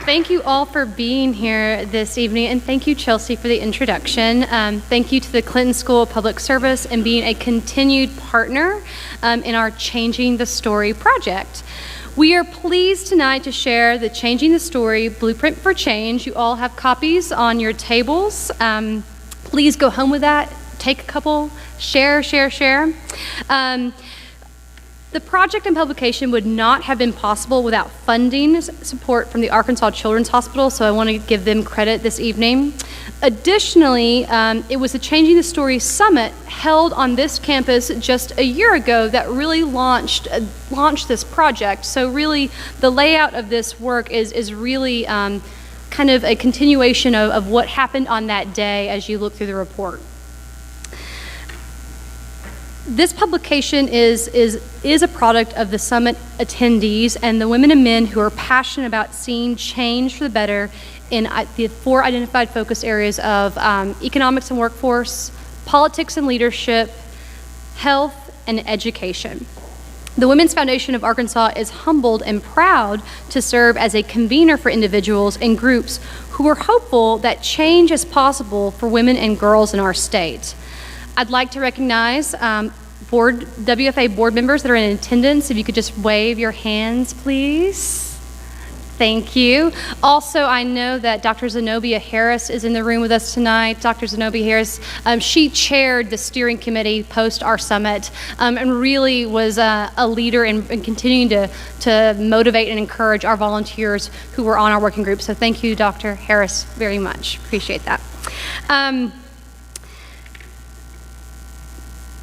Thank you all for being here this evening, and thank you, Chelsea, for the introduction. Thank you to the Clinton School of Public Service and being a continued partner in our Changing the Story project. We are pleased tonight to share the Changing the Story Blueprint for Change. You all have copies on your tables. Please go home with that. Take a couple, share. The project and publication would not have been possible without funding support from the Arkansas Children's Hospital, so I want to give them credit this evening. Additionally, it was the Changing the Story Summit held on this campus just a year ago that really launched this project. So really, the layout of this work is really kind of a continuation of what happened on that day as you look through the report. This publication is a product of the summit attendees and the women and men who are passionate about seeing change for the better in the 4 identified focus areas of economics and workforce, politics and leadership, health, and education. The Women's Foundation of Arkansas is humbled and proud to serve as a convener for individuals and groups who are hopeful that change is possible for women and girls in our state. I'd like to recognize WFA board members that are in attendance. If you could just wave your hands, please. Thank you. Also, I know that Dr. Zenobia Harris is in the room with us tonight. Dr. Zenobia Harris, she chaired the steering committee post our summit and really was a leader in continuing to motivate and encourage our volunteers who were on our working group. So thank you, Dr. Harris, very much. Appreciate that.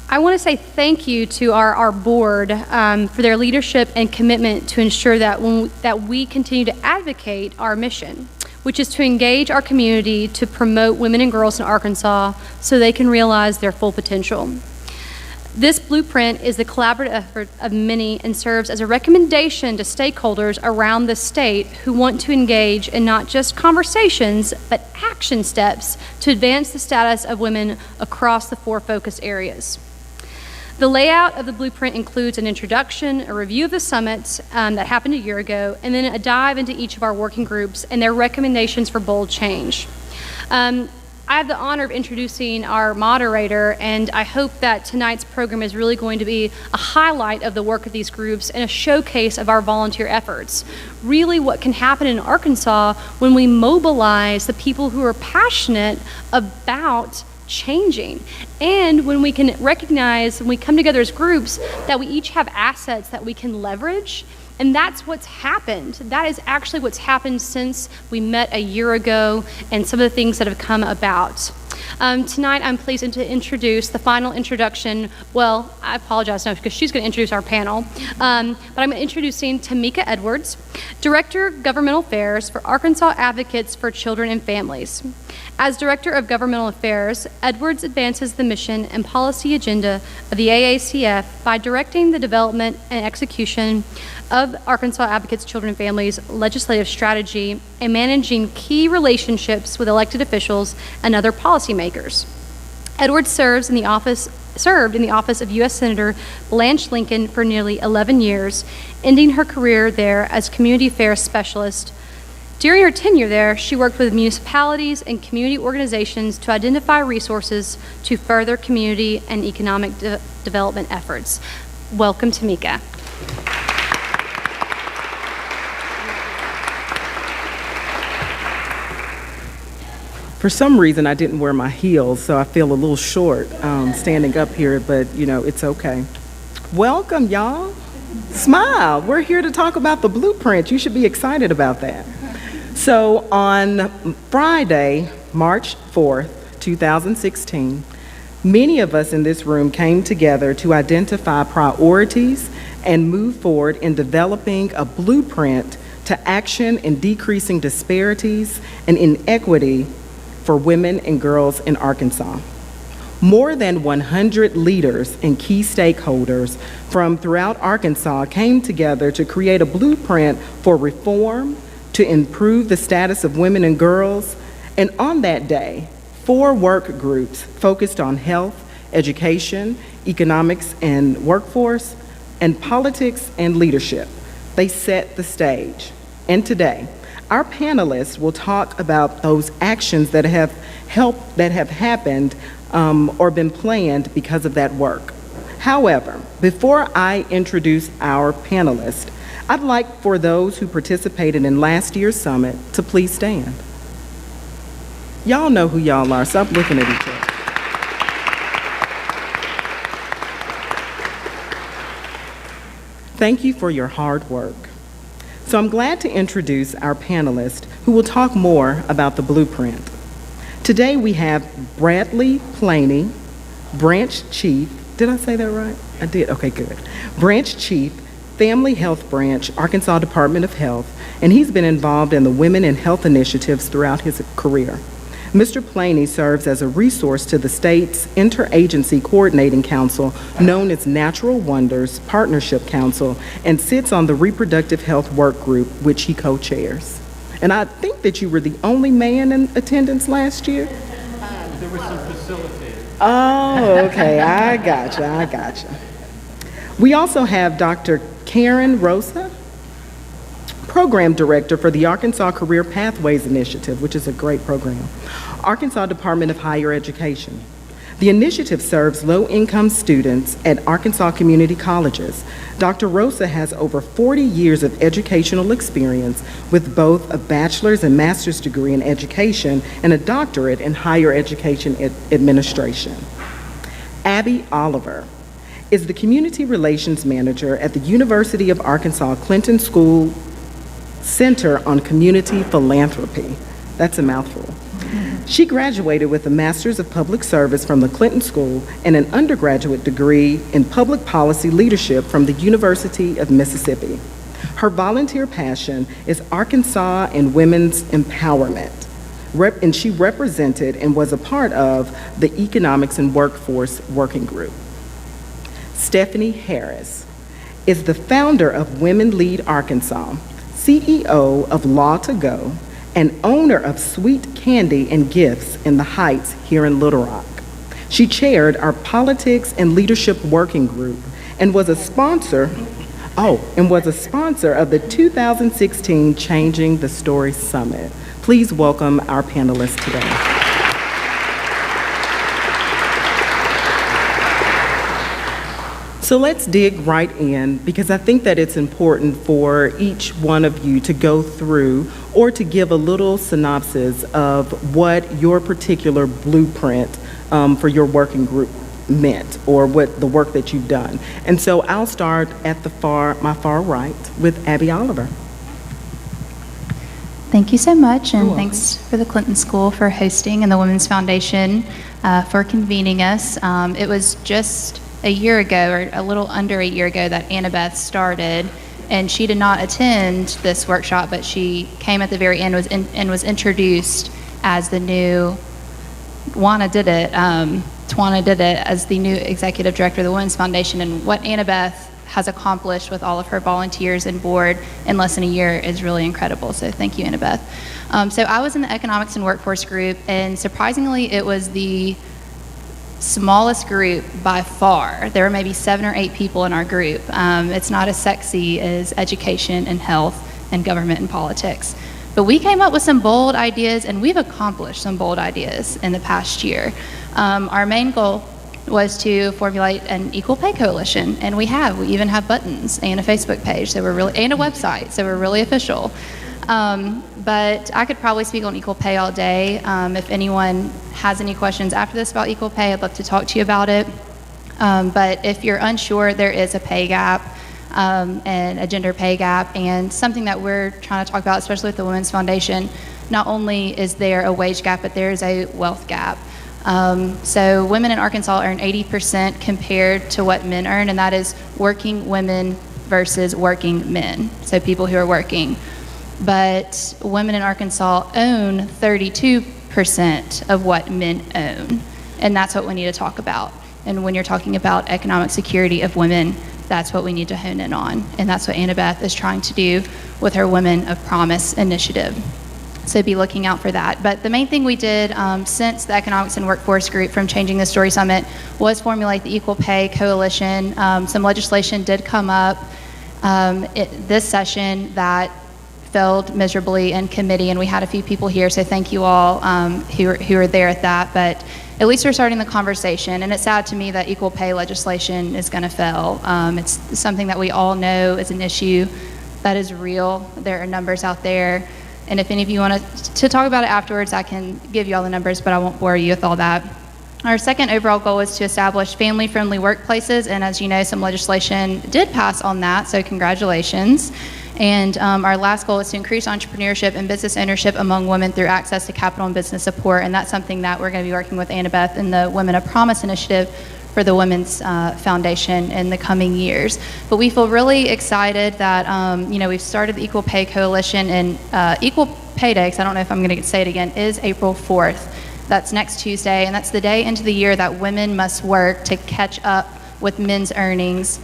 I want to say thank you to our board for their leadership and commitment to ensure that we continue to advocate our mission, which is to engage our community to promote women and girls in Arkansas so they can realize their full potential. This blueprint is the collaborative effort of many and serves as a recommendation to stakeholders around the state who want to engage in not just conversations, but action steps to advance the status of women across the 4 focus areas. The layout of the blueprint includes an introduction, a review of the summits that happened a year ago, and then a dive into each of our working groups and their recommendations for bold change. I have the honor of introducing our moderator, and I hope that tonight's program is really going to be a highlight of the work of these groups and a showcase of our volunteer efforts. Really what can happen in Arkansas when we mobilize the people who are passionate about changing, and when we can recognize, when we come together as groups, that we each have assets that we can leverage. And that's what's happened. That is actually what's happened since we met a year ago and some of the things that have come about. Tonight, I'm pleased to introduce the final introduction. Well, I apologize now because she's going to introduce our panel. But I'm introducing Tamika Edwards, Director of Governmental Affairs for Arkansas Advocates for Children and Families. As Director of Governmental Affairs, Edwards advances the mission and policy agenda of the AACF by directing the development and execution of Arkansas Advocates Children and Families legislative strategy and managing key relationships with elected officials and other policymakers. Edwards served in the office of U.S. Senator Blanche Lincoln for nearly 11 years, ending her career there as Community Affairs Specialist. During her tenure there, she worked with municipalities and community organizations to identify resources to further community and economic development efforts. Welcome, Tamika. For some reason, I didn't wear my heels, so I feel a little short standing up here, but it's okay. Welcome, y'all. Smile. We're here to talk about the blueprint. You should be excited about that. So on Friday, March 4th, 2016, many of us in this room came together to identify priorities and move forward in developing a blueprint to action in decreasing disparities and inequity for women and girls in Arkansas. More than 100 leaders and key stakeholders from throughout Arkansas came together to create a blueprint for reform, to improve the status of women and girls, and on that day, 4 work groups focused on health, education, economics and workforce, and politics and leadership. They set the stage. And today, Our panelists will talk about those actions that have happened or been planned because of that work. However, before I introduce our panelists, I'd like for those who participated in last year's summit to please stand. Y'all know who y'all are. Stop looking at each other. Thank you for your hard work. So I'm glad to introduce our panelists who will talk more about the blueprint. Today we have Bradley Planey, Branch Chief. Did I say that right? I did. Okay, good. Branch Chief, Family Health Branch, Arkansas Department of Health, and he's been involved in the Women in Health initiatives throughout his career. Mr. Planey serves as a resource to the state's Interagency Coordinating Council, known as Natural Wonders Partnership Council, and sits on the Reproductive Health Work Group, which he co-chairs. And I think that you were the only man in attendance last year? There was some facilitators. Oh, okay, I gotcha. We also have Dr. Karen Rosa, Program Director for the Arkansas Career Pathways Initiative, which is a great program, Arkansas Department of Higher Education. The initiative serves low-income students at Arkansas community colleges. Dr. Rosa has over 40 years of educational experience with both a bachelor's and master's degree in education and a doctorate in higher education administration. Abby Oliver is the Community Relations Manager at the University of Arkansas Clinton School Center on Community Philanthropy. That's a mouthful. She graduated with a Master's of Public Service from the Clinton School and an undergraduate degree in Public Policy Leadership from the University of Mississippi. Her volunteer passion is Arkansas and women's empowerment, and she represented and was a part of the Economics and Workforce Working Group. Stephanie Harris is the founder of Women Lead Arkansas, CEO of Law to Go, and owner of Sweet Candy and Gifts in the Heights here in Little Rock. She chaired our Politics and Leadership Working Group and was a sponsor of the 2016 Changing the Story Summit. Please welcome our panelists today. So let's dig right in, because I think that it's important for each one of you to go through or to give a little synopsis of what your particular blueprint for your working group meant, or what the work that you've done. And so I'll start at my far right with Abby Oliver. Thank you so much, and thanks for the Clinton School for hosting and the Women's Foundation for convening us. It was just a year ago, or a little under a year ago, that Annabeth started, and she did not attend this workshop, but she came at the very end and was introduced as the new, Twana did it as the new executive director of the Women's Foundation. And what Annabeth has accomplished with all of her volunteers and board in less than a year is really incredible. So thank you, Annabeth. So I was in the Economics and Workforce group, and surprisingly, it was the smallest group by far. There were maybe 7 or 8 people in our group. It's not as sexy as education and health and government and politics. But we came up with some bold ideas, and we've accomplished some bold ideas in the past year. Our main goal was to formulate an equal pay coalition, and we even have buttons and a Facebook page, and a website, so we're really official. But I could probably speak on equal pay all day. If anyone has any questions after this about equal pay, I'd love to talk to you about it. But if you're unsure, there is a pay gap and a gender pay gap, and something that we're trying to talk about, especially with the Women's Foundation. Not only is there a wage gap, but there is a wealth gap. So women in Arkansas earn 80% compared to what men earn, and that is working women versus working men, so people who are working. But women in Arkansas own 32% of what men own, and that's what we need to talk about. And when you're talking about economic security of women, that's what we need to hone in on, and that's what Annabeth is trying to do with her Women of Promise initiative. So be looking out for that. But the main thing we did since the Economics and Workforce group from Changing the Story Summit was formulate the Equal Pay Coalition. Some legislation did come up this session that failed miserably in committee, and we had a few people here, so thank you all who were there at that. But at least we're starting the conversation, and it's sad to me that equal pay legislation is going to fail. It's something that we all know is an issue that is real. There are numbers out there, and if any of you want to talk about it afterwards, I can give you all the numbers, but I won't bore you with all that. Our second overall goal is to establish family-friendly workplaces, and as you know, some legislation did pass on that, so congratulations. And our last goal is to increase entrepreneurship and business ownership among women through access to capital and business support, and that's something that we're going to be working with Annabeth in the Women of Promise initiative for the Women's Foundation in the coming years. But we feel really excited that, we've started the Equal Pay Coalition, and Equal Pay Day, 'cause I don't know if I'm going to say it again, is April 4th. That's next Tuesday, and that's the day into the year that women must work to catch up with men's earnings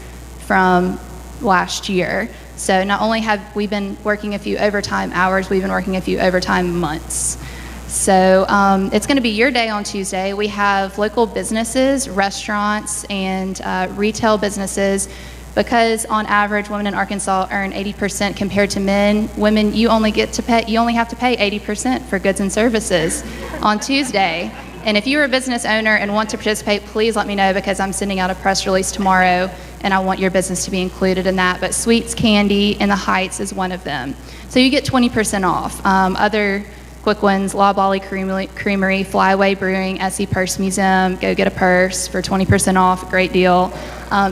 from last year. So not only have we been working a few overtime hours, we've been working a few overtime months. So it's going to be your day on Tuesday. We have local businesses, restaurants, and retail businesses. Because on average, women in Arkansas earn 80% compared to men, women, you only have to pay 80% for goods and services on Tuesday. And if you're a business owner and want to participate, please let me know, because I'm sending out a press release tomorrow and I want your business to be included in that. But Sweets Candy in the Heights is one of them. So you get 20% off. Other quick ones: La Bali Creamery, Flyway Brewing, Essie Purse Museum. Go get a purse for 20% off. Great deal.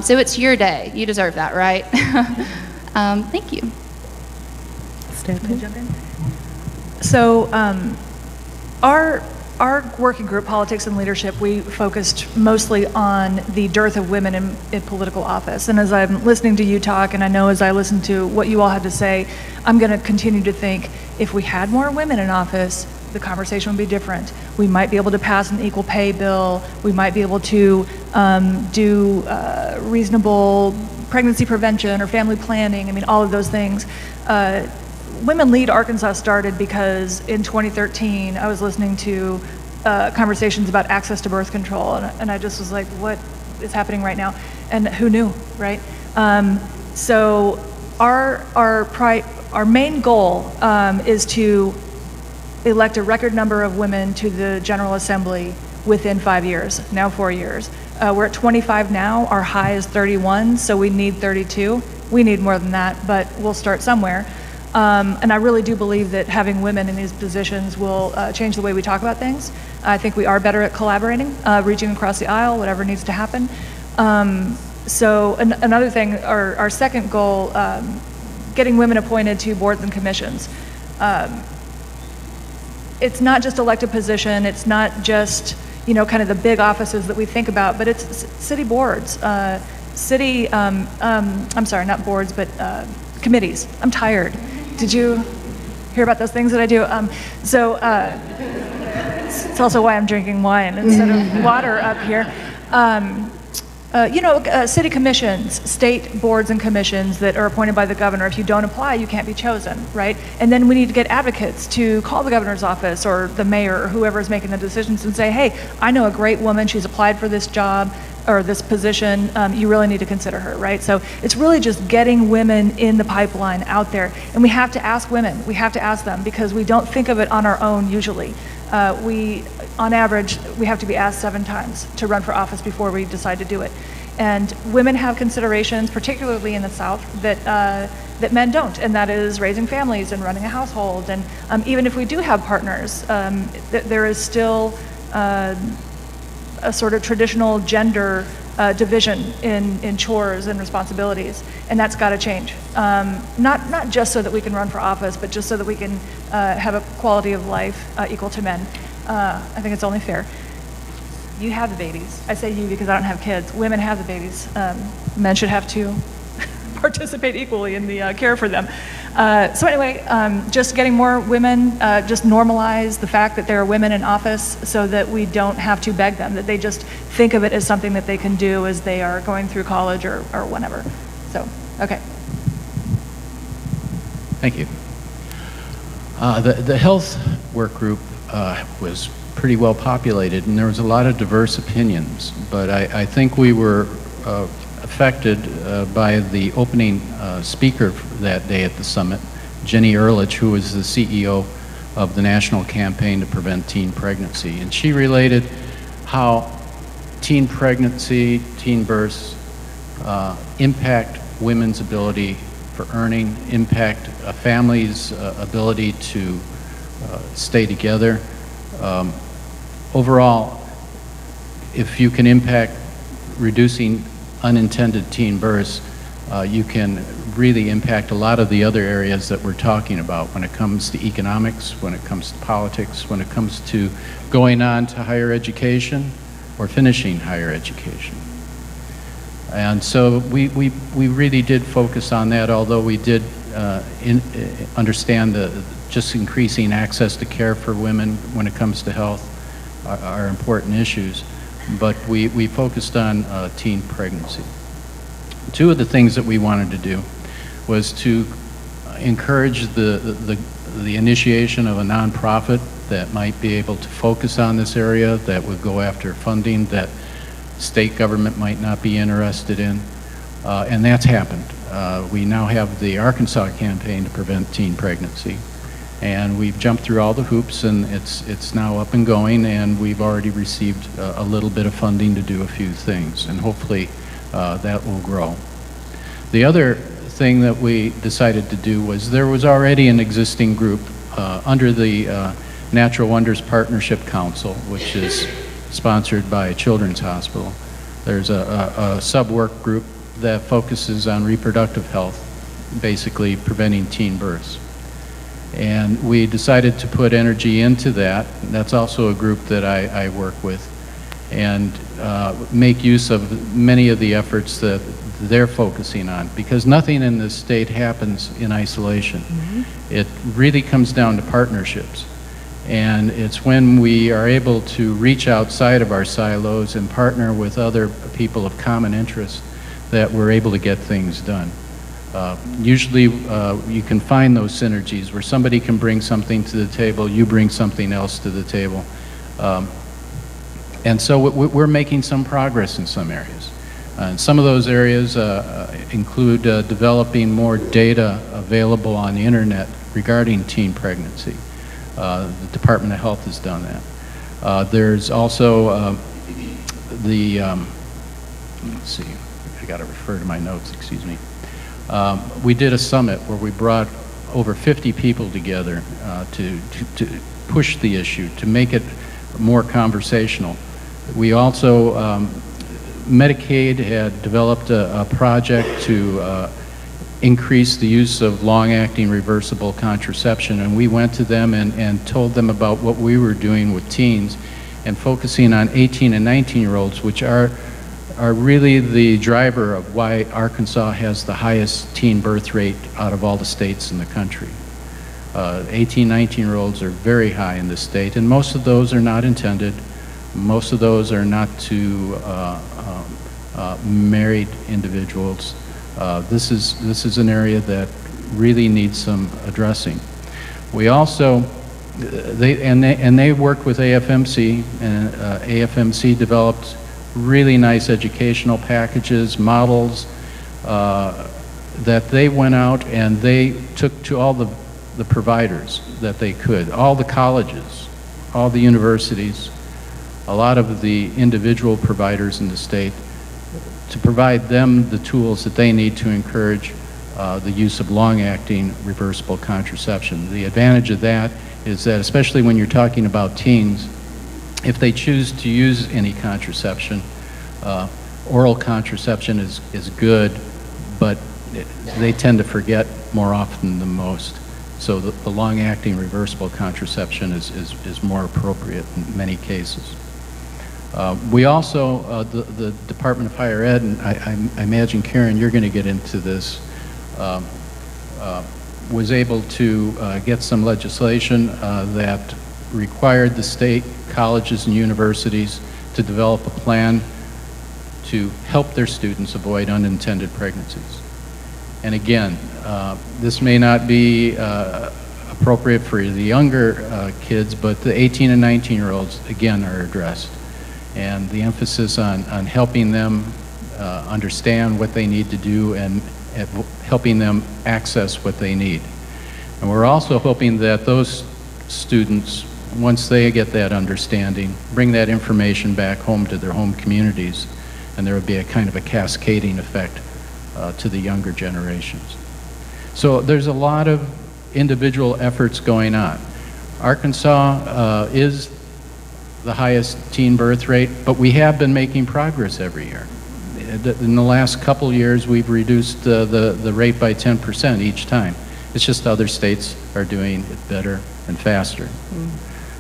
So it's your day. You deserve that, right? Thank you. Stephanie? So our working group, Politics and Leadership, we focused mostly on the dearth of women in political office. And as I'm listening to you talk, and I know as I listen to what you all had to say, I'm going to continue to think, if we had more women in office, the conversation would be different. We might be able to pass an equal pay bill. We might be able to do reasonable pregnancy prevention or family planning. I mean, all of those things. Women Lead Arkansas started because in 2013, I was listening to conversations about access to birth control, and I just was like, what is happening right now? And who knew, right? So our main goal is to elect a record number of women to the General Assembly within 5 years, now 4 years. We're at 25 now, our high is 31, so we need 32. We need more than that, but we'll start somewhere. And I really do believe that having women in these positions will change the way we talk about things. I think we are better at collaborating, reaching across the aisle, whatever needs to happen. So another thing, our second goal, getting women appointed to boards and commissions. It's not just elected position, it's not just, kind of the big offices that we think about, but it's city boards, I'm sorry, not boards, but committees. I'm tired. Did you hear about those things that I do? It's also why I'm drinking wine instead of water up here. City commissions, state boards and commissions that are appointed by the governor. If you don't apply, you can't be chosen, right? And then we need to get advocates to call the governor's office or the mayor or whoever is making the decisions and say, hey, I know a great woman, she's applied for this job or this position, you really need to consider her, right? So it's really just getting women in the pipeline out there. And we have to ask women, we have to ask them, because we don't think of it on our own usually. On average, we have to be asked 7 times to run for office before we decide to do it. And women have considerations, particularly in the South, that men don't, and that is raising families and running a household. And even if we do have partners, there is still a sort of traditional gender division in chores and responsibilities, and that's got to change. Not just so that we can run for office, but just so that we can have a quality of life equal to men. I think it's only fair. You have the babies. I say you because I don't have kids. Women have the babies. Men should have to participate equally in the care for them. So anyway, just getting more women, just normalize the fact that there are women in office so that we don't have to beg them, that they just think of it as something that they can do as they are going through college or whatever. So, okay. Thank you. The health work group was pretty well populated, and there was a lot of diverse opinions, but I think we were affected by the opening speaker that day at the summit, Jenny Ehrlich, who was the CEO of the National Campaign to Prevent Teen Pregnancy. And she related how teen pregnancy, teen births impact women's ability for earning, impact a family's ability to stay together. Overall, if you can impact reducing unintended teen births, you can really impact a lot of the other areas that we're talking about when it comes to economics, when it comes to politics, when it comes to going on to higher education or finishing higher education. And so we really did focus on that, although we did understand just increasing access to care for women when it comes to health are important issues. But we focused on teen pregnancy. Two of the things that we wanted to do was to encourage the initiation of a nonprofit that might be able to focus on this area, that would go after funding that state government might not be interested in, and that's happened. We now have the Arkansas Campaign to Prevent Teen Pregnancy, and we've jumped through all the hoops, and it's now up and going, and we've already received a little bit of funding to do a few things, and hopefully that will grow. The other thing that we decided to do was there was already an existing group under the Natural Wonders Partnership Council, which is sponsored by Children's Hospital. There's a sub-work group that focuses on reproductive health, basically preventing teen births. And we decided to put energy into that. That's also a group that I work with, and make use of many of the efforts that they're focusing on, because nothing in this state happens in isolation. It really comes down to partnerships. And it's when we are able to reach outside of our silos and partner with other people of common interest that we're able to get things done. Usually you can find those synergies where somebody can bring something to the table, you bring something else to the table. And so we're making some progress in some areas. And some of those areas include developing more data available on the internet regarding teen pregnancy. The Department of Health has done that. There's also let's see, I got to refer to my notes, excuse me. We did a summit where we brought over 50 people together to push the issue, to make it more conversational. We also, Medicaid had developed a project to increase the use of long-acting reversible contraception, and we went to them and told them about what we were doing with teens and focusing on 18 and 19-year-olds, which are really the driver of why Arkansas has the highest teen birth rate out of all the states in the country. 18, 19-year-olds are very high in this state, and most of those are not intended. Most of those are not to married individuals. This is an area that really needs some addressing. We also, they worked with AFMC, and AFMC developed really nice educational packages, models that they went out and they took to all the providers that they could, all the colleges, all the universities, a lot of the individual providers in the state, to provide them the tools that they need to encourage the use of long-acting reversible contraception. The advantage of that is that, especially when you're talking about teens, if they choose to use any contraception, oral contraception is good, but they tend to forget more often than most. So the long-acting reversible contraception is more appropriate in many cases. We also, the Department of Higher Ed, and I imagine, Karen, you're going to get into this, was able to get some legislation that required the state colleges and universities to develop a plan to help their students avoid unintended pregnancies. And again, this may not be appropriate for the younger kids, but the 18 and 19-year-olds, again, are addressed. And the emphasis on helping them understand what they need to do and helping them access what they need. And we're also hoping that those students, once they get that understanding, bring that information back home to their home communities, and there will be a kind of a cascading effect to the younger generations. So there's a lot of individual efforts going on. Arkansas is the highest teen birth rate, but we have been making progress every year. In the last couple years, we've reduced the rate by 10% each time. It's just other states are doing it better and faster.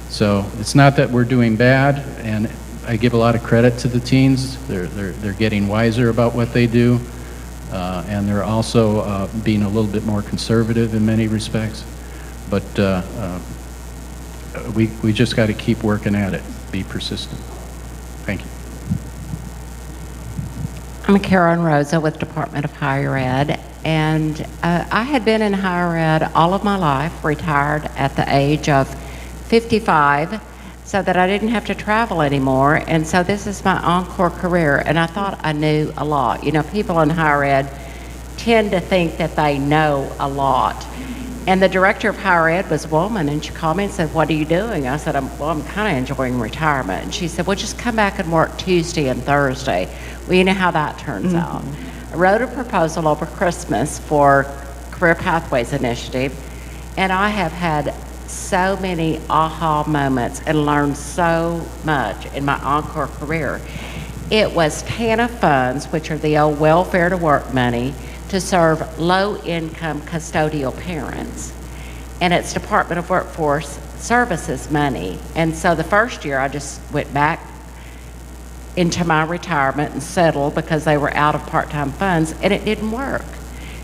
So it's not that we're doing bad, and I give a lot of credit to the teens. They're getting wiser about what they do, and they're also being a little bit more conservative in many respects. But we just got to keep working at it, be persistent. Thank you. I'm Karen Rosa with Department of Higher Ed, and I had been in higher ed all of my life, retired at the age of 55, so that I didn't have to travel anymore, and so this is my encore career, and I thought I knew a lot. You know, people in higher ed tend to think that they know a lot. And the director of higher ed was a woman, and she called me and said, "What are you doing?" I said, I'm kind of enjoying retirement. And she said, "Well, just come back and work Tuesday and Thursday." Well, you know how that turns out. I wrote a proposal over Christmas for Career Pathways Initiative, and I have had so many aha moments and learned so much in my encore career. It was TANF funds, which are the old welfare to work money, to serve low-income custodial parents. And it's Department of Workforce Services money. And so the first year I just went back into my retirement and settled because they were out of part-time funds, and it didn't work.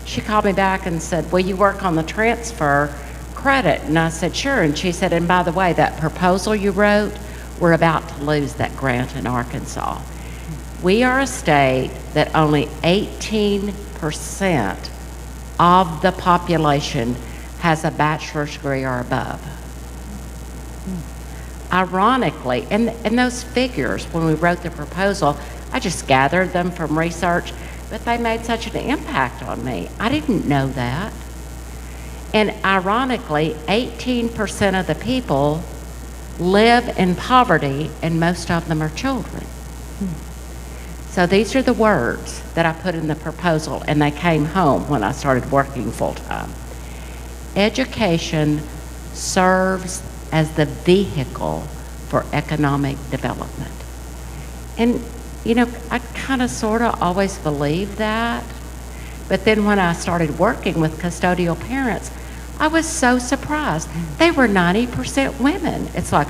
She called me back and said, "Will you work on the transfer credit?" And I said, "Sure." And she said, "And by the way, that proposal you wrote, we're about to lose that grant in Arkansas. We are a state that only 18% of the population has a bachelor's degree or above." Ironically, and those figures, when we wrote the proposal, I just gathered them from research, but they made such an impact on me. I didn't know that. And ironically, 18% of the people live in poverty, and most of them are children. So these are the words that I put in the proposal, and they came home when I started working full-time. Education serves as the vehicle for economic development. And, you know, I kind of sort of always believed that. But then when I started working with custodial parents, I was so surprised. They were 90% women. It's like,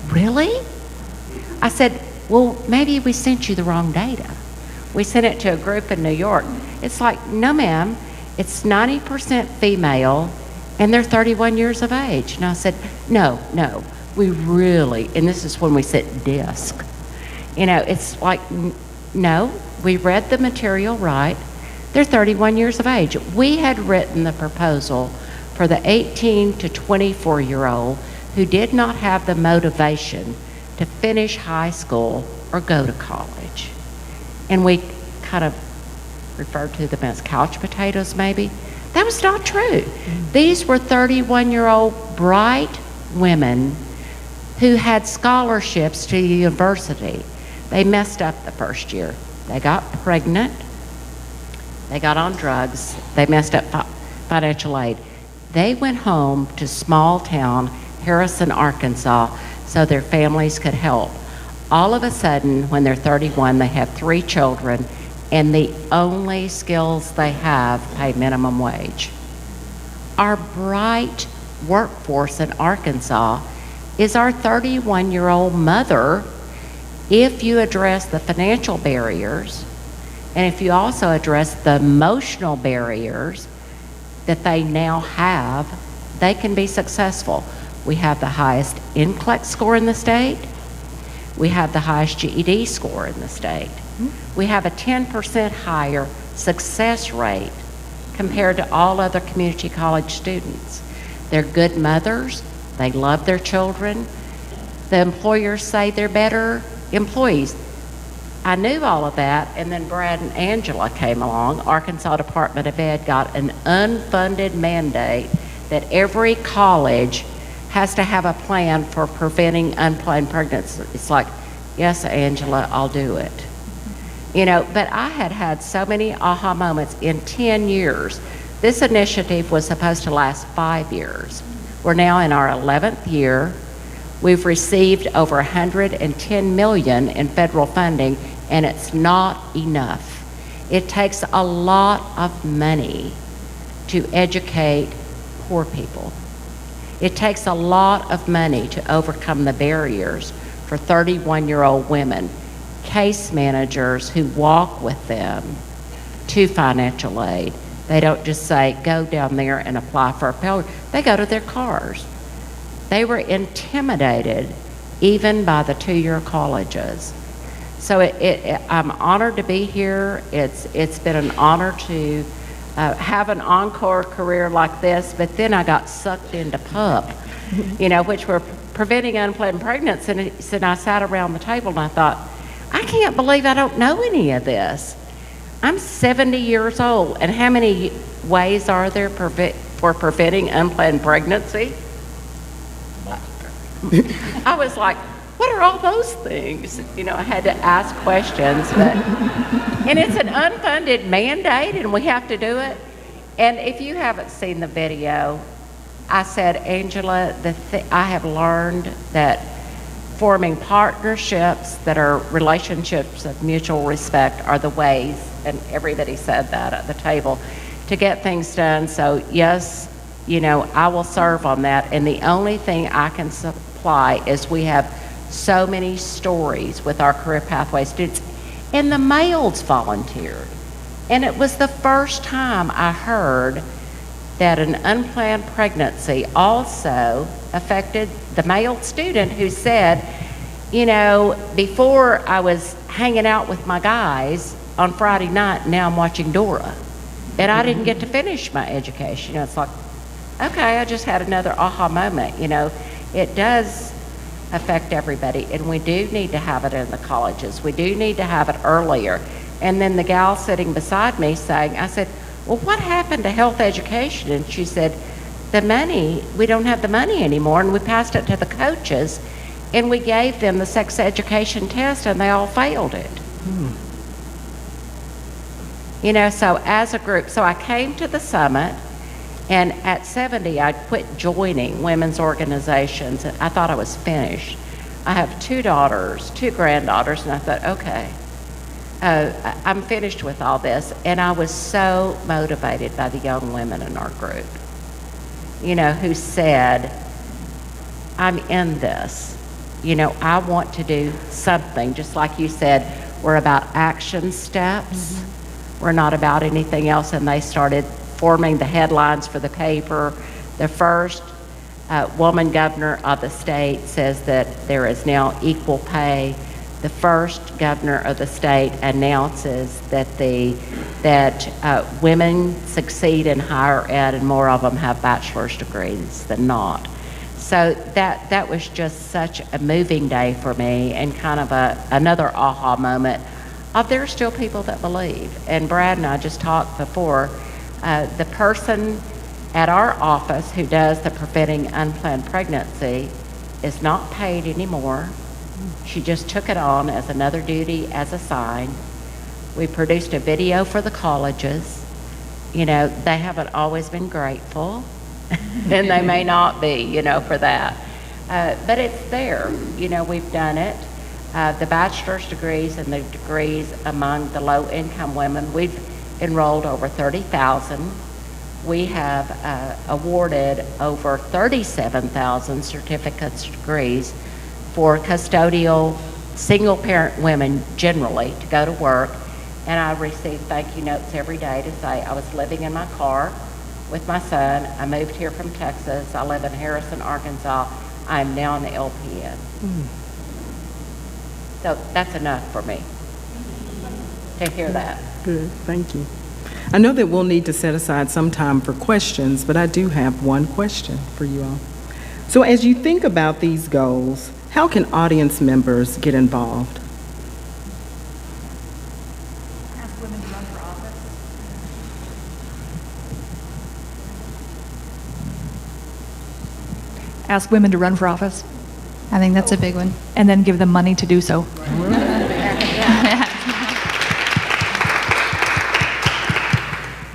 really? I said, "Well, maybe we sent you the wrong data. We sent it to a group in New York." It's like, "No, ma'am, it's 90% female, and they're 31 years of age." And I said, no, we really, and this is when we sit DISC. You know, it's like, no, we read the material right. They're 31 years of age. We had written the proposal for the 18 to 24-year-old who did not have the motivation to finish high school or go to college. And we kind of referred to them as couch potatoes, maybe. That was not true. These were 31-year-old bright women who had scholarships to the university. They messed up the first year. They got pregnant. They got on drugs. They messed up financial aid. They went home to small town Harrison, Arkansas, so their families could help. All of a sudden, when they're 31, they have 3 children, and the only skills they have pay minimum wage. Our bright workforce in Arkansas is our 31-year-old mother, if you address the financial barriers, and if you also address the emotional barriers that they now have, they can be successful. We have the highest NCLEX score in the state. We have the highest GED score in the state. We have a 10% higher success rate compared to all other community college students. They're good mothers. They love their children. The employers say they're better employees. I knew all of that, and then Brad and Angela came along. Arkansas Department of Ed got an unfunded mandate that every college has to have a plan for preventing unplanned pregnancy. It's like, yes, Angela, I'll do it. You know, but I had so many aha moments in 10 years. This initiative was supposed to last 5 years. We're now in our 11th year. We've received over $110 million in federal funding, and it's not enough. It takes a lot of money to educate poor people. It takes a lot of money to overcome the barriers for 31-year-old women, case managers who walk with them to financial aid. They don't just say, go down there and apply for a Pell Grant. They go to their cars. They were intimidated even by the two-year colleges. So I'm honored to be here. It's been an honor to have an encore career like this, but then I got sucked into PUP, you know, which were preventing unplanned pregnancy, and I sat around the table and I thought, I can't believe I don't know any of this. I'm 70 years old, and how many ways are there for preventing unplanned pregnancy? I was like, what are all those things? You know, I had to ask questions, but, and it's an unfunded mandate, and we have to do it. And if you haven't seen the video, I said, Angela, I have learned that forming partnerships that are relationships of mutual respect are the ways, and everybody said that at the table, to get things done. So yes, you know, I will serve on that, and the only thing I can supply is we have so many stories with our career pathway students, and the males volunteered. And it was the first time I heard that an unplanned pregnancy also affected the male student who said, you know, before I was hanging out with my guys on Friday night, now I'm watching Dora. And I didn't get to finish my education. You know, it's like, okay, I just had another aha moment. You know, it does affect everybody, and we do need to have it in the colleges. We do need to have it earlier. And then the gal sitting beside me saying, I said, well, what happened to health education? And she said, the money, we don't have the money anymore, and we passed it to the coaches, and we gave them the sex education test, and they all failed it. You know, so as a group, so I came to the summit, and at 70, I quit joining women's organizations. I thought I was finished. I have 2 daughters, 2 granddaughters, and I thought, okay, I'm finished with all this. And I was so motivated by the young women in our group, you know, who said, I'm in this. You know, I want to do something. Just like you said, we're about action steps. We're not about anything else. And they started forming the headlines for the paper. The first woman governor of the state says that there is now equal pay. The first governor of the state announces that women succeed in higher ed, and more of them have bachelor's degrees than not. So that was just such a moving day for me, and kind of another aha moment of there are still people that believe. And Brad and I just talked before, the person at our office who does the preventing unplanned pregnancy is not paid anymore. She just took it on as another duty as assigned. We produced a video for the colleges. You know, they haven't always been grateful, and they may not be, you know, for that. But it's there. You know, we've done it. The bachelor's degrees and the degrees among the low-income women, we've enrolled over 30,000. We have awarded over 37,000 certificates, degrees for custodial single-parent women generally to go to work. And I receive thank you notes every day to say I was living in my car with my son. I moved here from Texas. I live in Harrison, Arkansas. I'm now an LPN. So that's enough for me to hear that. Good, thank you. I know that we'll need to set aside some time for questions, but I do have one question for you all. So as you think about these goals, how can audience members get involved? Ask women to run for office. ask women to run for office I think that's a big one. and then give them money to do so.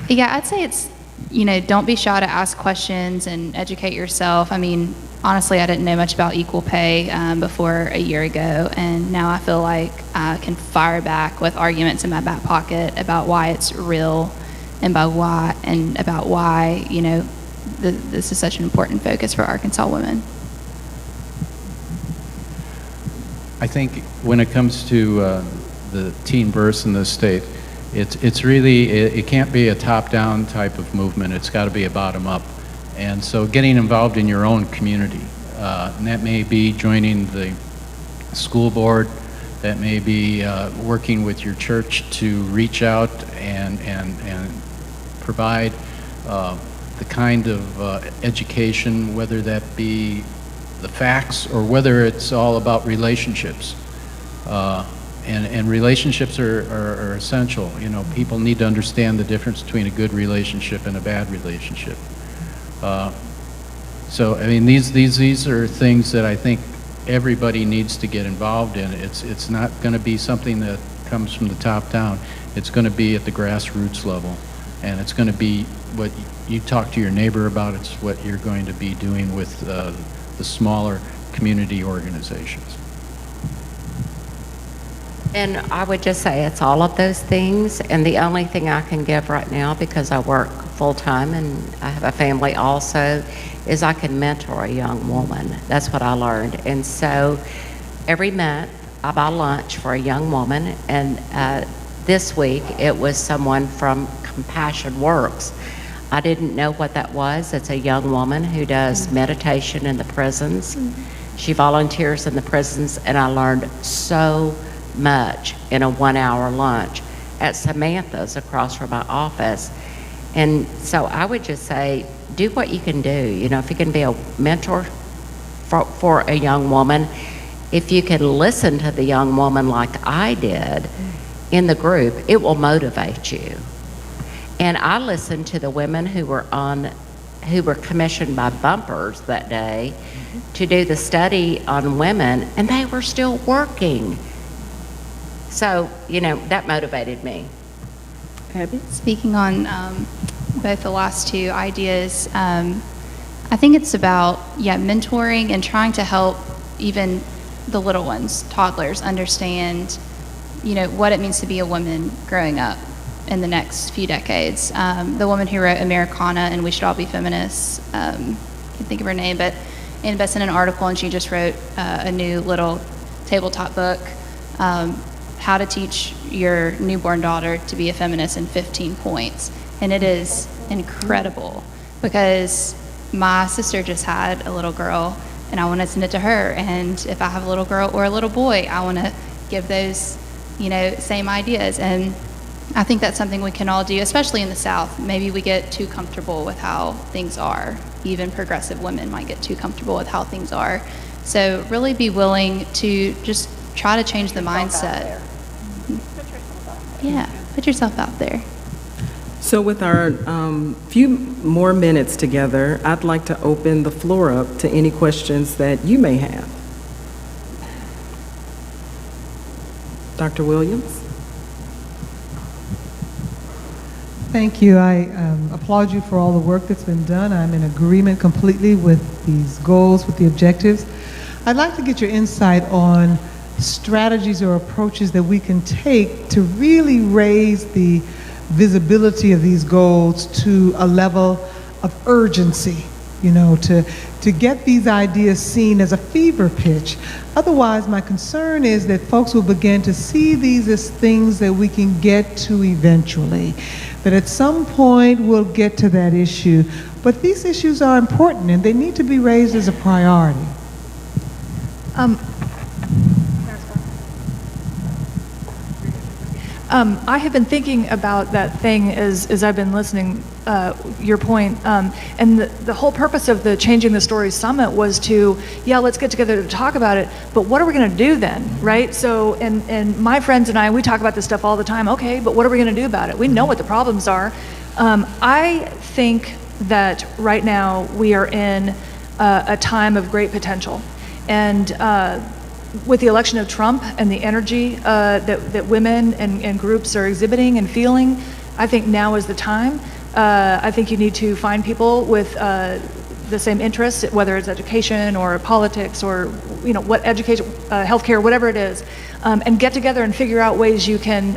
Yeah, I'd say it's, don't be shy to ask questions and educate yourself. I mean, honestly, I didn't know much about equal pay before a year ago, and now I feel like I can fire back with arguments in my back pocket about why it's real and about why, this is such an important focus for Arkansas women. I think when it comes to the teen bursts in the state, it's really, it can't be a top-down type of movement. It's got to be a bottom-up. And so getting involved in your own community, and that may be joining the school board, that may be working with your church to reach out and provide the kind of education, whether that be the facts or whether it's all about relationships. And relationships are essential. People need to understand the difference between a good relationship and a bad relationship. So, I mean, these are things that I think everybody needs to get involved in. It's not going to be something that comes from the top down. It's going to be at the grassroots level, and it's going to be what you talk to your neighbor about. It's what you're going to be doing with the smaller community organizations. And I would just say it's all of those things, and the only thing I can give right now, because I work full-time and I have a family also, is I can mentor a young woman. That's what I learned. And so every month I buy lunch for a young woman, and this week it was someone from Compassion Works. I didn't know what that was. It's a young woman who does meditation in the prisons. She volunteers in the prisons, and I learned so much in a 1-hour lunch at Samantha's across from my office. And so I would just say, do what you can do. If you can be a mentor for a young woman, if you can listen to the young woman like I did in the group, it will motivate you. And I listened to the women who were commissioned by Bumpers that day to do the study on women, and they were still working. So, that motivated me. Abby? Speaking on both the last two ideas, I think it's about, mentoring and trying to help even the little ones, toddlers, understand, what it means to be a woman growing up in the next few decades. The woman who wrote Americana and We Should All Be Feminists, I can't think of her name, but Anna Bess in an article, and she just wrote a new little tabletop book, how to teach your newborn daughter to be a feminist in 15 points. And it is incredible, because my sister just had a little girl, and I want to send it to her. And if I have a little girl or a little boy, I want to give those, same ideas. And I think that's something we can all do, especially in the South. Maybe we get too comfortable with how things are. Even progressive women might get too comfortable with how things are. So really be willing to just try to change the mindset. Yeah, put yourself out there. So with our few more minutes together, I'd like to open the floor up to any questions that you may have. Dr. Williams? Thank you. I applaud you for all the work that's been done. I'm in agreement completely with these goals, with the objectives. I'd like to get your insight on strategies or approaches that we can take to really raise the visibility of these goals to a level of urgency, to get these ideas seen as a fever pitch. Otherwise, my concern is that folks will begin to see these as things that we can get to eventually, that at some point we'll get to that issue. But these issues are important, and they need to be raised as a priority. I have been thinking about that thing as I've been listening, your point, and the whole purpose of the Changing the Story Summit was to, let's get together to talk about it, but what are we going to do then, right? So, and my friends and I, we talk about this stuff all the time. Okay, but what are we going to do about it? We know what the problems are. I think that right now we are in a time of great potential. And with the election of Trump and the energy that women and groups are exhibiting and feeling, I think now is the time. I think you need to find people with the same interests, whether it's education or politics or what education, healthcare, whatever it is, and get together and figure out ways you can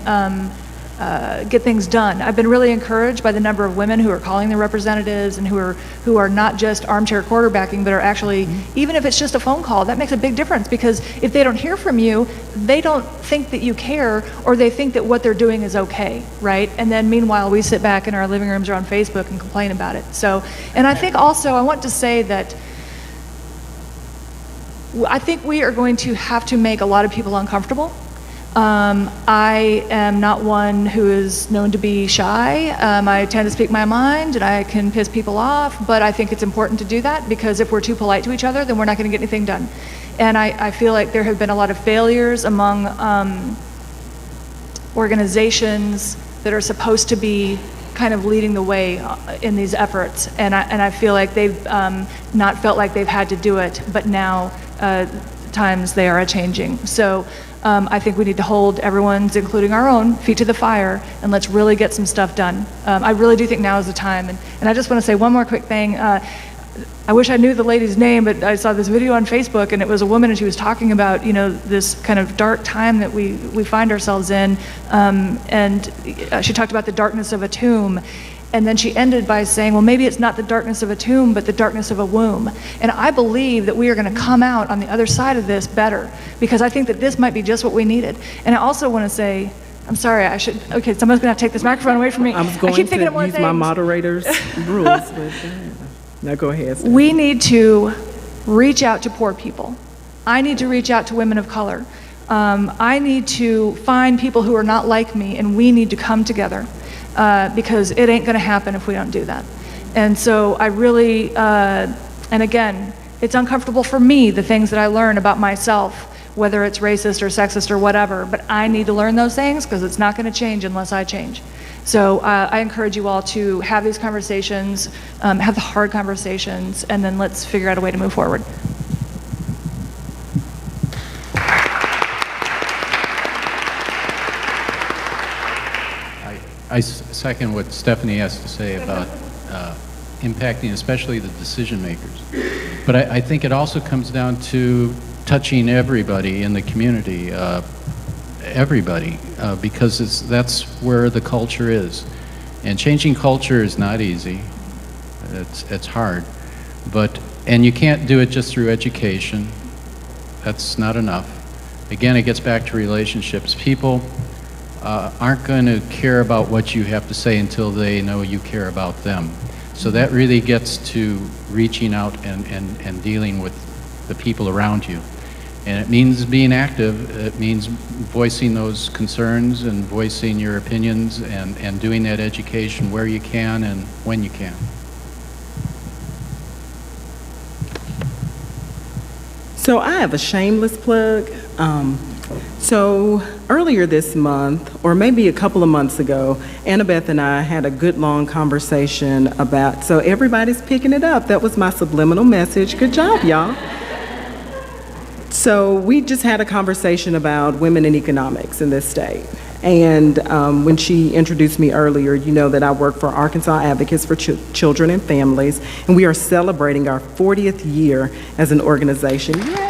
get things done. I've been really encouraged by the number of women who are calling their representatives and who are not just armchair quarterbacking, but are actually, even if it's just a phone call, that makes a big difference, because if they don't hear from you, they don't think that you care, or they think that what they're doing is okay, right? And then meanwhile, we sit back in our living rooms or on Facebook and complain about it. So, and I think also, I want to say that I think we are going to have to make a lot of people uncomfortable. I am not one who is known to be shy. I tend to speak my mind, and I can piss people off, but I think it's important to do that, because if we're too polite to each other, then we're not going to get anything done. And I feel like there have been a lot of failures among organizations that are supposed to be kind of leading the way in these efforts, and I feel like they've not felt like they've had to do it, but now times they are changing. So I think we need to hold everyone's, including our own, feet to the fire, and let's really get some stuff done. I really do think now is the time. And I just want to say one more quick thing. I wish I knew the lady's name, but I saw this video on Facebook, and it was a woman, and she was talking about, this kind of dark time that we find ourselves in. And she talked about the darkness of a tomb. And then she ended by saying, well, maybe it's not the darkness of a tomb, but the darkness of a womb. And I believe that we are going to come out on the other side of this better, because I think that this might be just what we needed. And I also want to say, I'm sorry, okay, someone's going to have to take this microphone away from me. I was going keep thinking of to more use things. my moderator's rules, but now go ahead. Steph. We need to reach out to poor people. I need to reach out to women of color. I need to find people who are not like me, and we need to come together. Because it ain't going to happen if we don't do that. And so I really, and again, it's uncomfortable for me, the things that I learn about myself, whether it's racist or sexist or whatever, but I need to learn those things, because it's not going to change unless I change. So I encourage you all to have these conversations, have the hard conversations, and then let's figure out a way to move forward. I second what Stephanie has to say about impacting especially the decision makers. But I think it also comes down to touching everybody in the community, everybody, because that's where the culture is. And changing culture is not easy. It's hard. And you can't do it just through education. That's not enough. Again, it gets back to relationships. People aren't going to care about what you have to say until they know you care about them. So that really gets to reaching out and dealing with the people around you. And it means being active. It means voicing those concerns and voicing your opinions and doing that education where you can and when you can. So I have a shameless plug. So earlier this month, or maybe a couple of months ago, Annabeth and I had a good long conversation about, so everybody's picking it up. That was my subliminal message. Good job, y'all. So we just had a conversation about women in economics in this state. And when she introduced me earlier, you know that I work for Arkansas Advocates for Children and Families, and we are celebrating our 40th year as an organization. Yay!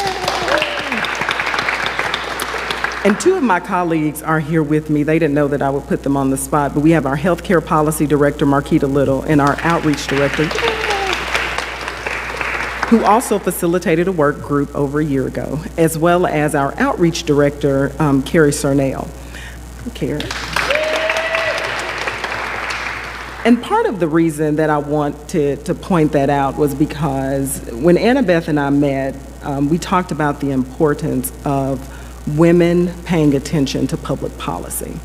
And two of my colleagues are here with me. They didn't know that I would put them on the spot, but we have our Healthcare Policy Director, Marquita Little, and our Outreach Director, who also facilitated a work group over a year ago, as well as our Outreach Director, Carrie Cernell. Carrie. And part of the reason that I want to point that out was because when Annabeth and I met, we talked about the importance of women paying attention to public policy.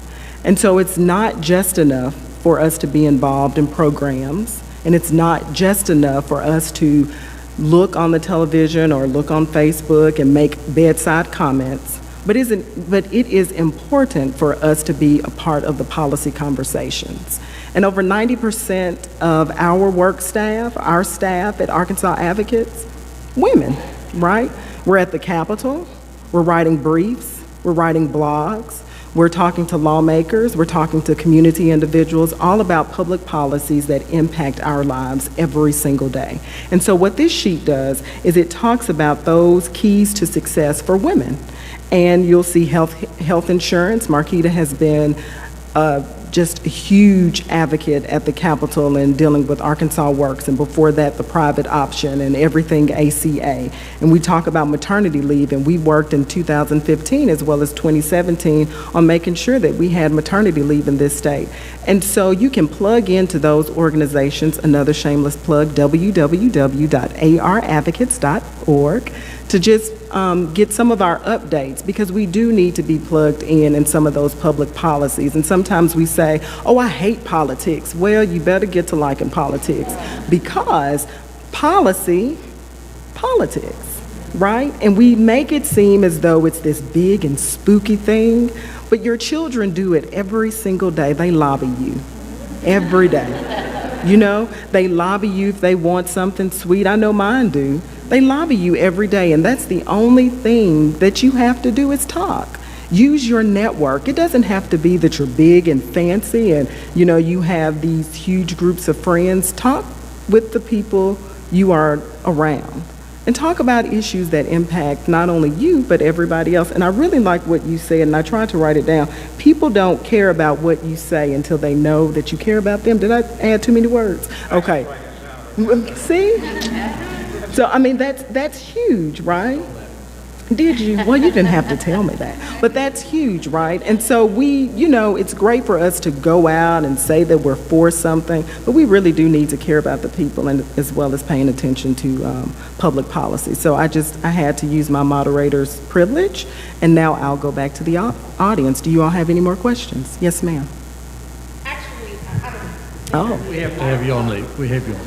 And so it's not just enough for us to be involved in programs, and it's not just enough for us to look on the television or look on Facebook and make bedside comments, but it is important for us to be a part of the policy conversations. And over 90% of our work staff, our staff at Arkansas Advocates, women, right? We're at the Capitol, we're writing briefs, we're writing blogs, we're talking to lawmakers, we're talking to community individuals, all about public policies that impact our lives every single day. And so what this sheet does is it talks about those keys to success for women. And you'll see health insurance. Marquita has been just a huge advocate at the Capitol in dealing with Arkansas Works, and before that, the private option and everything ACA. And we talk about maternity leave, and we worked in 2015 as well as 2017 on making sure that we had maternity leave in this state. And so you can plug into those organizations, another shameless plug, www.aradvocates.org, to just get some of our updates, because we do need to be plugged in some of those public policies. And sometimes we say, oh, I hate politics. Well, you better get to liking politics, because politics, right? And we make it seem as though it's this big and spooky thing, but your children do it every single day. They lobby you every day. You know, they lobby you if they want something sweet. I know mine do. They lobby you every day, and that's the only thing that you have to do is talk. Use your network. It doesn't have to be that you're big and fancy and, you know, you have these huge groups of friends. Talk with the people you are around and talk about issues that impact not only you, but everybody else. And I really like what you said, and I tried to write it down. People don't care about what you say until they know that you care about them. Did I add too many words? Okay. See? So, I mean, that's huge, right? Did you? Well, you didn't have to tell me that. But that's huge, right? And so we, you know, it's great for us to go out and say that we're for something, but we really do need to care about the people, and as well as paying attention to public policy. So I had to use my moderator's privilege, and now I'll go back to the audience. Do you all have any more questions? Yes, ma'am. Actually, I Oh. We have to have you on leave. We have you on.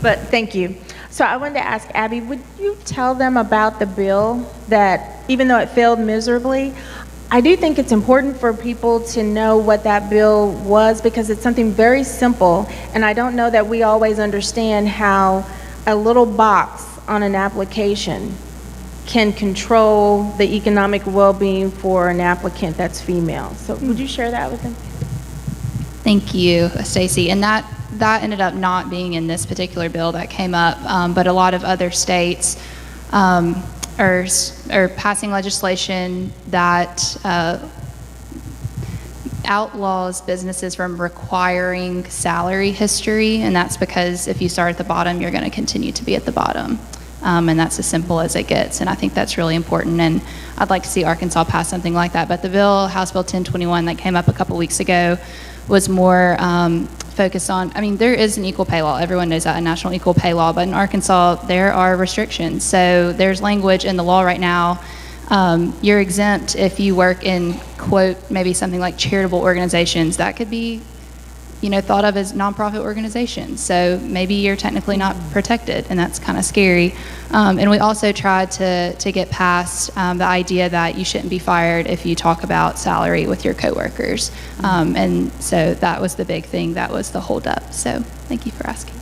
But thank you. So I wanted to ask Abby, would you tell them about the bill that, even though it failed miserably, I do think it's important for people to know what that bill was, because it's something very simple, and I don't know that we always understand how a little box on an application can control the economic well-being for an applicant that's female. So would you share that with them? Thank you, Stacy. And that ended up not being in this particular bill that came up, but a lot of other states are passing legislation that outlaws businesses from requiring salary history, and that's because if you start at the bottom, you're going to continue to be at the bottom. And that's as simple as it gets, and I think that's really important, and I'd like to see Arkansas pass something like that. But the bill, House Bill 1021, that came up a couple weeks ago, was more focused on, I mean, there is an equal pay law. Everyone knows that, a national equal pay law. But in Arkansas, there are restrictions. So there's language in the law right now. You're exempt if you work in, quote, maybe something like charitable organizations. That could be, you know, thought of as nonprofit organizations. So maybe you're technically not protected, and that's kind of scary. And we also tried to get past the idea that you shouldn't be fired if you talk about salary with your coworkers. And so that was the big thing. That was the holdup. So thank you for asking.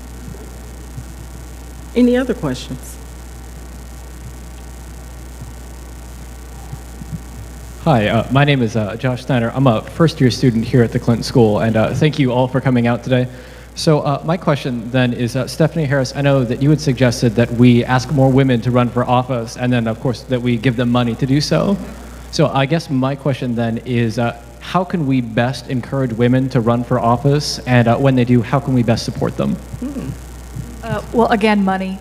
Any other questions? Hi, my name is Josh Snyder. I'm a first-year student here at the Clinton School, and thank you all for coming out today. So my question then is, Stephanie Harris, I know that you had suggested that we ask more women to run for office, and then, of course, that we give them money to do so. So I guess my question then is, how can we best encourage women to run for office, and when they do, how can we best support them? Well, again, money.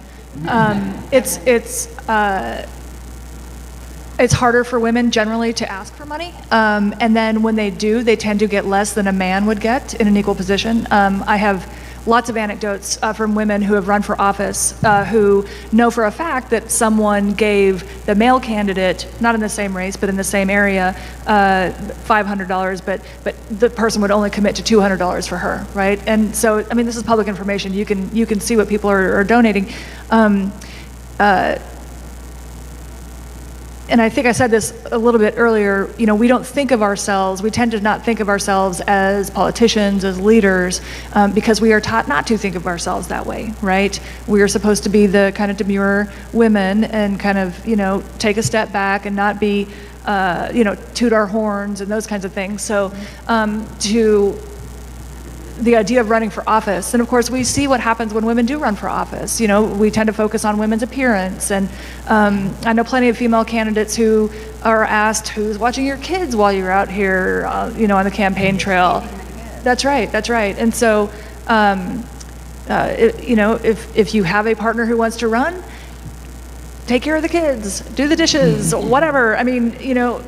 It's harder for women generally to ask for money, and then when they do, they tend to get less than a man would get in an equal position. I have lots of anecdotes from women who have run for office who know for a fact that someone gave the male candidate, not in the same race, but in the same area, $500, but the person would only commit to $200 for her, right? And so, I mean, this is public information. You can see what people are donating. and I think I said this a little bit earlier, you know, we don't think of ourselves, we tend to not think of ourselves as politicians, as leaders, because we are taught not to think of ourselves that way, right? We are supposed to be the kind of demure women and kind of, you know, take a step back and not be, you know, toot our horns and those kinds of things. So to the idea of running for office, and of course we see what happens when women do run for office. You know, we tend to focus on women's appearance, and I know plenty of female candidates who are asked, who's watching your kids while you're out here, you know, on the campaign trail. That's right, that's right. And so, you know, if you have a partner who wants to run, take care of the kids, do the dishes, whatever. I mean, you know,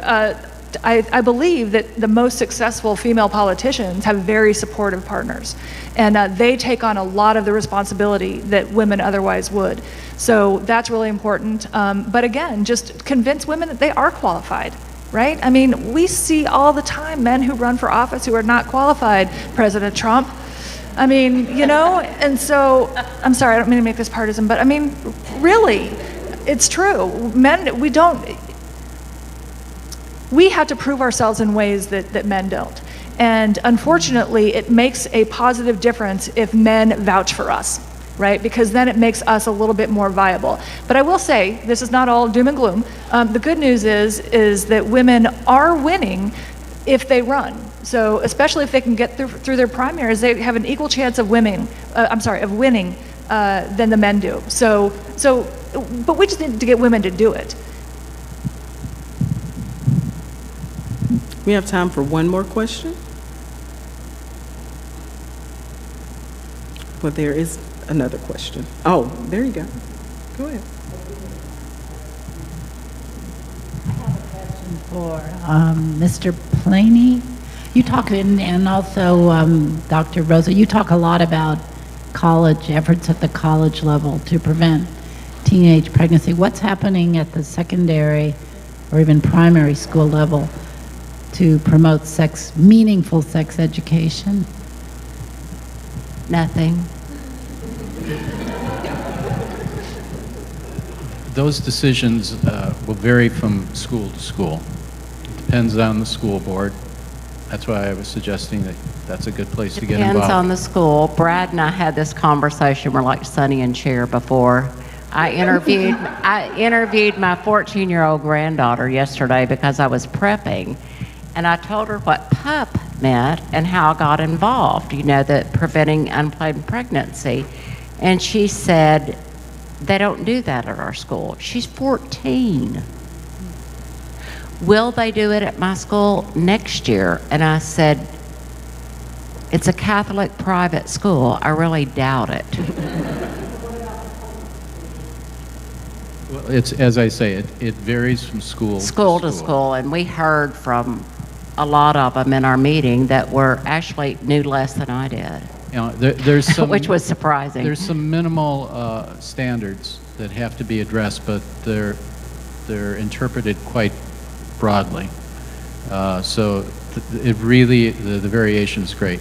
I believe that the most successful female politicians have very supportive partners, and they take on a lot of the responsibility that women otherwise would. So that's really important. But again, just convince women that they are qualified, right? I mean, we see all the time men who run for office who are not qualified. President Trump. I mean, you know, and so, I'm sorry, I don't mean to make this partisan, but I mean, really, it's true. Men, we have to prove ourselves in ways that men don't. And unfortunately, it makes a positive difference if men vouch for us, right? Because then it makes us a little bit more viable. But I will say, this is not all doom and gloom. The good news is that women are winning if they run. So especially if they can get through their primaries, they have an equal chance of winning than the men do. But we just need to get women to do it. We have time for one more question. Well, there is another question. Oh, there you go. Go ahead. For Mr. Planey, you talk, and also Dr. Rosa, you talk a lot about college efforts at the college level to prevent teenage pregnancy. What's happening at the secondary or even primary school level to promote meaningful sex education? Nothing. Those decisions will vary from school to school. It depends on the school board. That's why I was suggesting that that's a good place to get involved. Depends on the school. Brad and I had this conversation. We're like Sonny and Cher before. I interviewed my 14-year-old granddaughter yesterday because I was prepping, and I told her what PUP meant and how I got involved, you know, that preventing unplanned pregnancy. And she said, they don't do that at our school. She's 14. Will they do it at my school next year? And I said, it's a Catholic private school. I really doubt it. Well, it's, as I say, it varies from school to school. And we heard from a lot of them in our meeting that actually knew less than I did. You know, there's some, which was surprising. There's some minimal standards that have to be addressed, but they're interpreted quite broadly. So it really, the variation is great.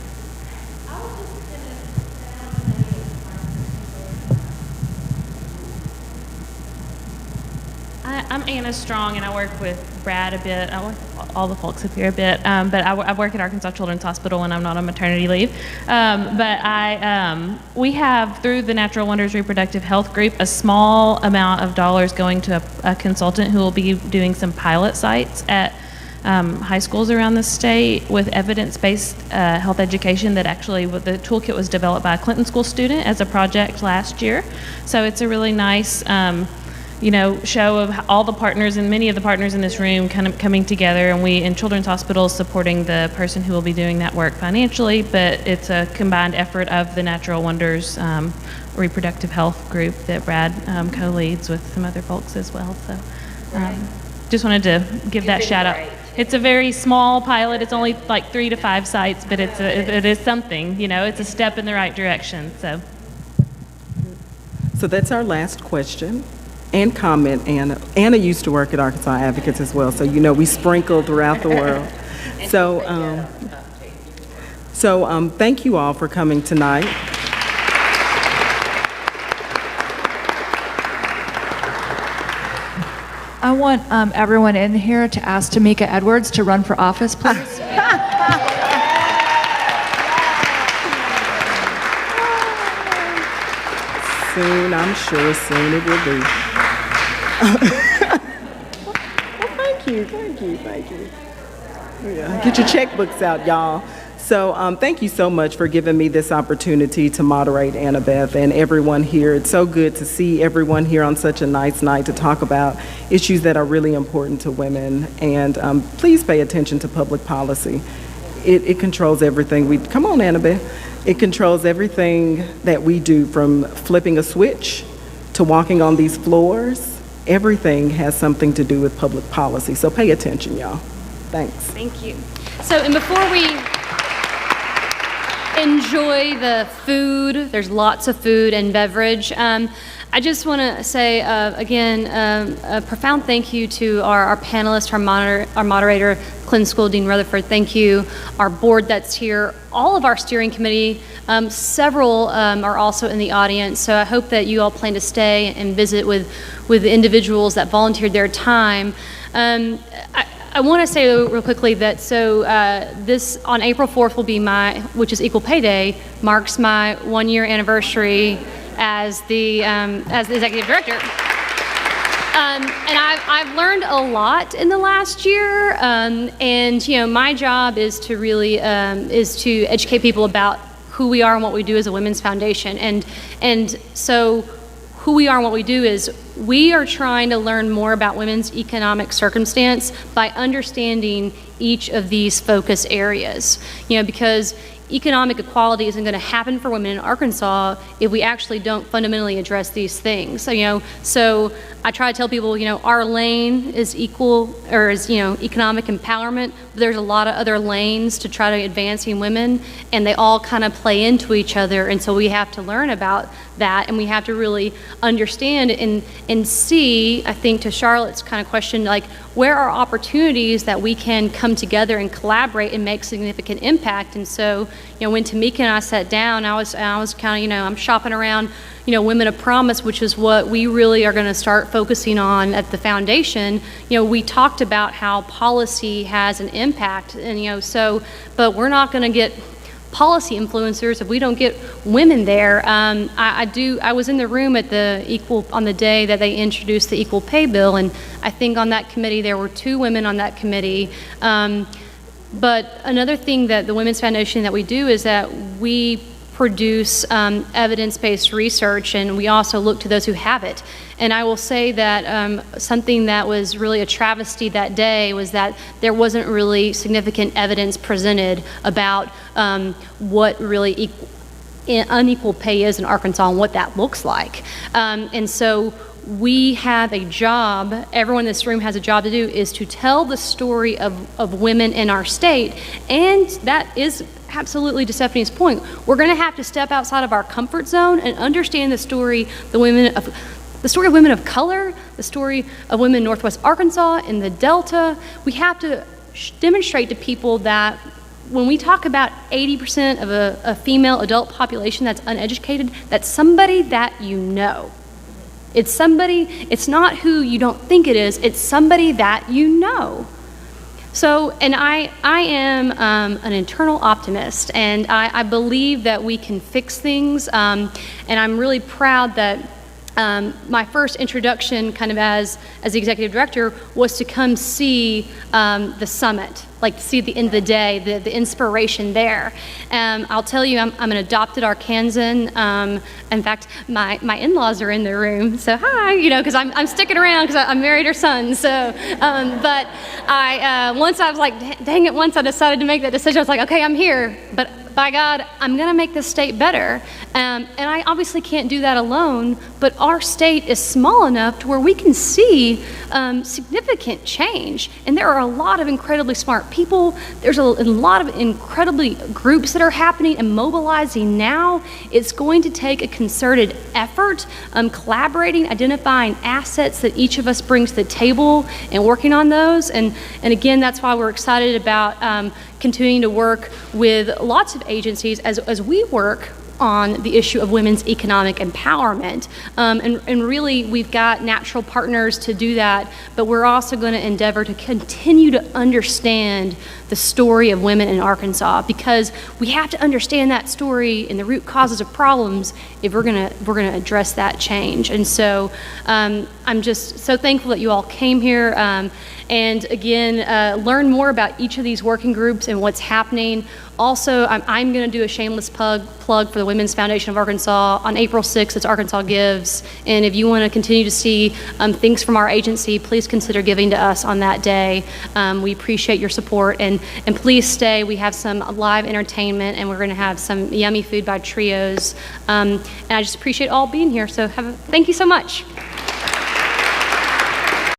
I'm Anna Strong, and I work with Brad a bit. I work with all the folks up here a bit, but I work at Arkansas Children's Hospital when I'm not on maternity leave. We have, through the Natural Wonders Reproductive Health Group, a small amount of dollars going to a consultant who will be doing some pilot sites at high schools around the state with evidence-based health education. That actually, the toolkit was developed by a Clinton School student as a project last year. So it's a really nice show of all the partners, and many of the partners in this room kind of coming together, and we in Children's Hospital supporting the person who will be doing that work financially, but it's a combined effort of the Natural Wonders Reproductive Health Group that Brad co-leads with some other folks as well. So just wanted to give that shout out. It's a very small pilot. It's only like 3 to 5 sites, but it is something, it's a step in the right direction. So that's our last question. And comment, Anna. Anna used to work at Arkansas Advocates as well, so we sprinkle throughout the world. So thank you all for coming tonight. I want everyone in here to ask Tamika Edwards to run for office, please. Soon, I'm sure, soon it will be. Well, thank you. Yeah, get your checkbooks out, y'all. So thank you so much for giving me this opportunity to moderate, Annabeth, and everyone here. It's so good to see everyone here on such a nice night to talk about issues that are really important to women. And please pay attention to public policy. It controls everything. Come on, Annabeth. It controls everything that we do, from flipping a switch to walking on these floors. Everything has something to do with public policy. So pay attention, y'all. Thanks. Thank you. So, and before we enjoy the food, there's lots of food and beverage. I just want to say, again, a profound thank you to our panelists, our moderator, Clinton School Dean Rutherford. Thank you, our board that's here, all of our steering committee. Several are also in the audience, so I hope that you all plan to stay and visit with the individuals that volunteered their time. I want to say real quickly that this on April 4th will be which is Equal Pay Day, marks my 1-year anniversary as the executive director. And I've learned a lot in the last year, and my job is to really is to educate people about who we are and what we do as a women's foundation, and so who we are and what we do is we are trying to learn more about women's economic circumstance by understanding each of these focus areas, because economic equality isn't going to happen for women in Arkansas if we actually don't fundamentally address these things. So I try to tell people, our lane is economic empowerment, but there's a lot of other lanes to try to advancing women, and they all kind of play into each other, and so we have to learn about that, and we have to really understand and see, I think, to Charlotte's kind of question, like, where are opportunities that we can come together and collaborate and make significant impact. And so, when Tamika and I sat down, I was kind of, I'm shopping around, Women of Promise, which is what we really are going to start focusing on at the foundation. We talked about how policy has an impact, and but we're not going to get policy influencers if we don't get women there. I was in the room at on the day that they introduced the Equal Pay Bill, and I think on that committee there were 2 women on that committee. But another thing that the Women's Foundation that we do is that we produce evidence-based research, and we also look to those who have it. And I will say that something that was really a travesty that day was that there wasn't really significant evidence presented about what really unequal pay is in Arkansas and what that looks like. And so we have a job, everyone in this room has a job to do, is to tell the story of women in our state. And that is absolutely, to Stephanie's point, we're going to have to step outside of our comfort zone and understand the story of women of color, the story of women in Northwest Arkansas, in the Delta. We have to demonstrate to people that when we talk about 80% of a female adult population that's uneducated, that's somebody that you know. It's somebody, it's not who you don't think it is, it's somebody that you know. So, and I am an internal optimist, and I believe that we can fix things, and I'm really proud that my first introduction kind of as the executive director was to come see the summit, like to see at the end of the day, the inspiration there. I'll tell you, I'm an adopted Arkansan. In fact, my in-laws are in the room, so hi, because I'm sticking around because I married her son. So, but once I was like, dang it, once I decided to make that decision, I was like, okay, I'm here, but by God, I'm going to make this state better. And I obviously can't do that alone, but our state is small enough to where we can see significant change. And there are a lot of incredibly smart people. There's a lot of incredibly groups that are happening and mobilizing now. It's going to take a concerted effort, collaborating, identifying assets that each of us brings to the table and working on those. And again, that's why we're excited about continuing to work with lots of agencies as we work on the issue of women's economic empowerment. And really, we've got natural partners to do that, but we're also going to endeavor to continue to understand the story of women in Arkansas, because we have to understand that story and the root causes of problems if we're gonna address that change. And so I'm just so thankful that you all came here. And again, learn more about each of these working groups and what's happening. Also, I'm going to do a shameless plug for the Women's Foundation of Arkansas. On April 6th, it's Arkansas Gives. And if you want to continue to see things from our agency, please consider giving to us on that day. We appreciate your support. And please stay. We have some live entertainment, and we're going to have some yummy food by Trios. And I just appreciate all being here. So thank you so much.